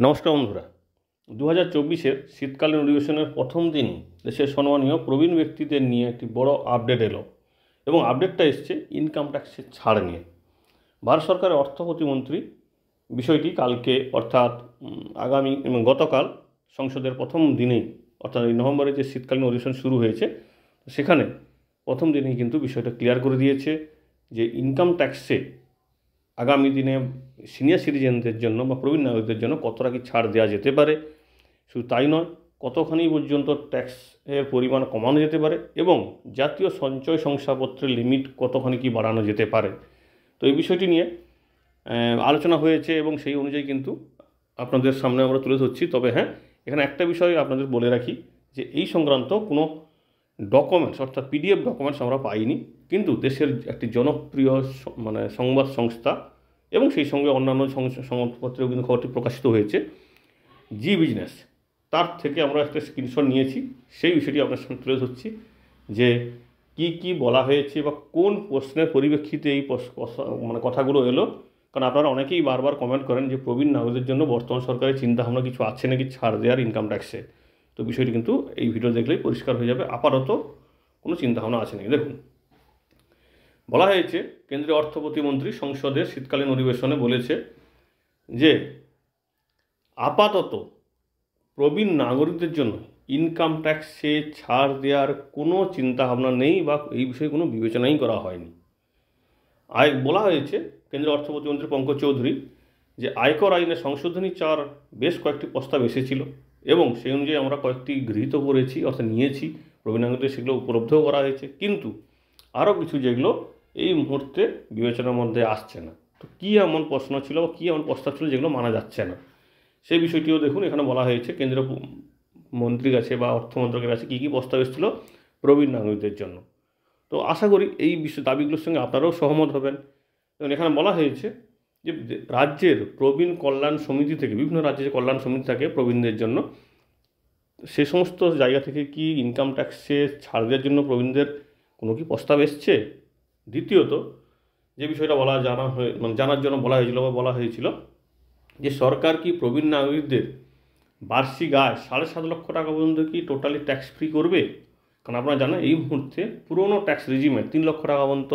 নমস্কার বন্ধুরা, 2024-এর শীতকালীন অধিবেশনের প্রথম দিনই দেশের সম্মানীয় প্রবীণ ব্যক্তিদের নিয়ে একটি বড় আপডেট এলো এবং আপডেটটা এসছে ইনকাম ট্যাক্সের ছাড় নিয়ে। ভারত সরকারের অর্থ প্রতিমন্ত্রী বিষয়টি কালকে অর্থাৎ আগামী গতকাল সংসদের প্রথম দিনেই অর্থাৎ এই নভেম্বরে যে শীতকালীন অধিবেশন শুরু হয়েছে সেখানে প্রথম দিনেই কিন্তু বিষয়টা ক্লিয়ার করে দিয়েছে যে ইনকাম ট্যাক্সে আগামী দিনে সিনিয়র সিটিজেনদের জন্য বা প্রবীণ নাগরিকদের জন্য কতটা কি ছাড় দেওয়া যেতে পারে। শুধু তাই নয়, কতখানি পর্যন্ত ট্যাক্সের পরিমাণ কমানো যেতে পারে এবং জাতীয় সঞ্চয় শংসাপত্রের লিমিট কতখানি কি বাড়ানো যেতে পারে। তো এই বিষয়টি নিয়ে আলোচনা হয়েছে এবং সেই অনুযায়ী কিন্তু আপনাদের সামনে আমরা তুলে ধরছি। তবে হ্যাঁ, এখানে একটা বিষয় আপনাদের বলে রাখি যে এই সংক্রান্ত কোনো ডকুমেন্টস অর্থাৎ পিডিএফ ডকুমেন্টস আমরা পাইনি, কিন্তু দেশের একটি জনপ্রিয় সংবাদ সংস্থা এবং সেই সঙ্গে অন্যান্য সংবাদপত্রেও কিন্তু খবরটি প্রকাশিত হয়েছে, জি বিজনেস, তার থেকে আমরা একটা স্ক্রিনশট নিয়েছি। সেই বিষয়টি আপনার সামনে তুলে ধরছি যে কি বলা হয়েছে বা কোন প্রশ্নের পরিপ্রেক্ষিতে এই কথাগুলো এলো। কারণ আপনারা অনেকেই বারবার কমেন্ট করেন যে প্রবীণ নাগরিকদের জন্য বর্তমান সরকারের চিন্তাভাবনা কিছু আছে নাকি ছাড় দেওয়ার ইনকাম ট্যাক্সে। তো বিষয়টি কিন্তু এই ভিডিও দেখলেই পরিষ্কার হয়ে যাবে আপাতত কোনো চিন্তাভাবনা আছে নাকি। দেখুন, বলা হয়েছে কেন্দ্রীয় অর্থ প্রতিমন্ত্রী সংসদের শীতকালীন অধিবেশনে বলেছে যে আপাতত প্রবীণ নাগরিকদের জন্য ইনকাম ট্যাক্সে ছাড় দেওয়ার কোনো চিন্তাভাবনা নেই বা এই বিষয়ে কোনো বিবেচনাই করা হয়নি। বলা হয়েছে কেন্দ্রীয় অর্থ প্রতিমন্ত্রী পঙ্কজ চৌধুরী যে আয়কর আইনে সংশোধনী চার বেশ কয়েকটি প্রস্তাব এসেছিল এবং সেই অনুযায়ী আমরা কয়েকটি গৃহীত করেছি অর্থাৎ নিয়েছি, প্রবীণ নাগরিকদের সেগুলো উপলব্ধও করা হয়েছে, কিন্তু আরও কিছু যেগুলো এই মুহূর্তে বিবেচনার মধ্যে আসছে না। তো কী এমন প্রশ্ন ছিল বা কী এমন প্রস্তাব ছিল যেগুলো মানা যাচ্ছে না, সেই বিষয়টিও দেখুন। এখানে বলা হয়েছে কেন্দ্রীয় মন্ত্রীর কাছে বা অর্থমন্ত্রকের কাছে কী কী প্রস্তাব এসেছিল প্রবীণ নাগরিকদের জন্য। তো আশা করি এই দাবিগুলোর সঙ্গে আপনারাও সহমত হবেন। এবং এখানে বলা হয়েছে যে রাজ্যের প্রবীণ কল্যাণ সমিতি থেকে, বিভিন্ন রাজ্যের যে কল্যাণ সমিতি থাকে প্রবীণদের জন্য, সে সমস্ত জায়গা থেকে কি ইনকাম ট্যাক্সে ছাড় দেওয়ার জন্য প্রবীণদের কোনো কি প্রস্তাব এসছে। দ্বিতীয়ত যে বিষয়টা জানার জন্য বলা হয়েছিল যে সরকার কি প্রবীণ নাগরিকদের বার্ষিক আয় 7.5 লক্ষ টাকা পর্যন্ত কি টোটালি ট্যাক্স ফ্রি করবে। কারণ আপনারা জানেন এই মুহূর্তে পুরনো ট্যাক্স রেজিমে 3 লক্ষ টাকা পর্যন্ত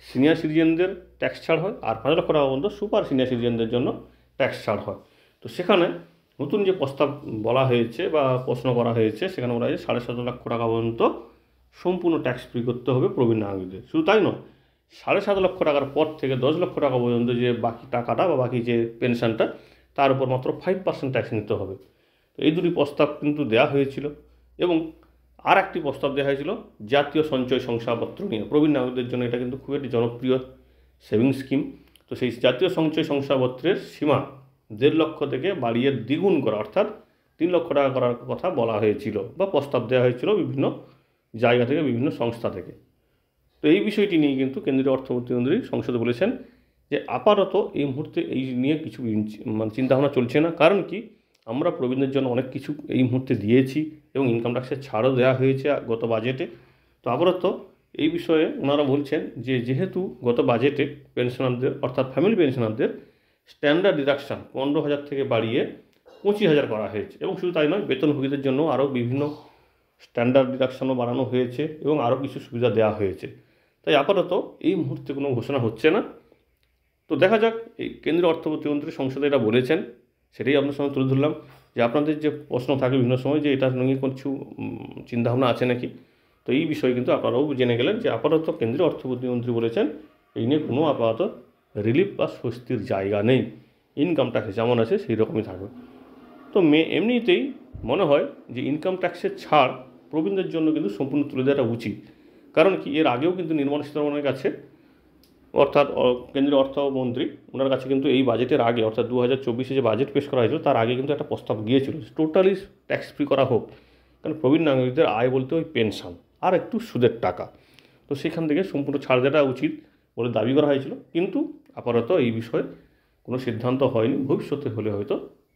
সিনিয়র সিটিজেনদের ট্যাক্স ছাড় হয় আর 5 লক্ষ টাকা পর্যন্ত সুপার সিনিয়র সিটিজেনদের জন্য ট্যাক্স ছাড় হয়। তো সেখানে নতুন যে প্রস্তাব বলা হয়েছে বা প্রশ্ন করা হয়েছে সেখানে বলা হয়েছে 7.5 লক্ষ টাকা পর্যন্ত সম্পূর্ণ ট্যাক্স ফ্রি করতে হবে প্রবীণ নাগরিকদের। শুধু তাই নয়, 7.5 লক্ষ টাকার পর থেকে 10 লক্ষ টাকা পর্যন্ত যে বাকি টাকাটা বা বাকি যে পেনশনটা তার উপর মাত্র 5% ট্যাক্স নিতে হবে। তো এই দুটি প্রস্তাব কিন্তু দেওয়া হয়েছিল এবং আর একটি প্রস্তাব দেওয়া হয়েছিল জাতীয় সঞ্চয় শংসাপত্র নিয়ে। প্রবীণ নাগরিকদের জন্য এটা কিন্তু খুব একটি জনপ্রিয় সেভিংস স্কিম। তো সেই জাতীয় সঞ্চয় শংসাপত্রের সীমা 1.5 লক্ষ থেকে বাড়িয়ে দ্বিগুণ করা অর্থাৎ 3 লক্ষ টাকা করার কথা বলা হয়েছিল বা প্রস্তাব দেওয়া হয়েছিল বিভিন্ন জায়গা থেকে, বিভিন্ন সংস্থা থেকে। তো এই বিষয়টি নিয়ে কিন্তু কেন্দ্রীয় অর্থ প্রতিমন্ত্রী সংসদে বলেছেন যে আপাতত এই মুহূর্তে এই নিয়ে কিছু চিন্তাভাবনা চলছে না। কারণ কি, আমরা প্রবীণদের জন্য অনেক কিছু এই মুহূর্তে দিয়েছি এবং ইনকাম ট্যাক্সের ছাড়ও দেওয়া হয়েছে গত বাজেটে। তো আপাতত এই বিষয়ে ওনারা বলছেন যে যেহেতু গত বাজেটে পেনশনারদের অর্থাৎ ফ্যামিলি পেনশনারদের স্ট্যান্ডার্ড ডিডাকশান 15,000 থেকে বাড়িয়ে 25,000 করা হয়েছে এবং শুধু তাই নয়, বেতনভোগীদের জন্য আরও বিভিন্ন স্ট্যান্ডার্ড ডিডাকশানও বাড়ানো হয়েছে এবং আরও কিছু সুবিধা দেওয়া হয়েছে। তাই আপাতত এই মুহূর্তে কোনো ঘোষণা হচ্ছে না। তো দেখা যাক, এই কেন্দ্রীয় অর্থ প্রতিমন্ত্রী সংসদে এটা বলেছেন, সেটাই আপনার সঙ্গে তুলে ধরলাম যে আপনাদের যে প্রশ্ন থাকে বিভিন্ন সময় যে এটা নিয়ে কিছু চিন্তাভাবনা আছে নাকি। তো এই বিষয়ে কিন্তু আপনারাও জেনে গেলেন যে আপাতত কেন্দ্রীয় অর্থ প্রতিমন্ত্রী বলেছেন এই নিয়ে কোনো আপাতত রিলিফ বা স্বস্তির জায়গা নেই, ইনকাম ট্যাক্স যেমন আছে সেই রকমই থাকবে। তো এমনিতেই মনে হয় যে ইনকাম ট্যাক্সের ছাড় প্রবীণদের জন্য কিন্তু সম্পূর্ণ তুলে দেওয়াটা উচিত। কারণ কি, এর আগেও কিন্তু নির্মলা সীতারমণের কাছে অর্থাৎ কেন্দ্রীয় অর্থমন্ত্রী ওনার কাছে কিন্তু এই বাজেটের আগে অর্থাৎ 2024-এ যে বাজেট পেশ করা হয়েছিল তার আগে কিন্তু একটা প্রস্তাব গিয়েছিল টোটালি ট্যাক্স ফ্রি করা হোক। কারণ প্রবীণ নাগরিকদের আয় বলতে ওই পেনশন আর একটু সুদের টাকা, তো সেখান থেকে সম্পূর্ণ ছাড় দেওয়াটা উচিত বলে দাবি করা হয়েছিল। কিন্তু আপাতত এই বিষয়ে কোনো সিদ্ধান্ত হয়নি, ভবিষ্যতে হলে হয়তো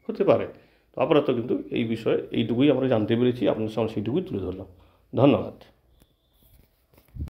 হতে পারে। তো আপাতত কিন্তু এই বিষয়ে এইটুকুই আমরা জানতে পেরেছি, আপনার সামনে সেইটুকুই তুলে ধরলাম। ধন্যবাদ।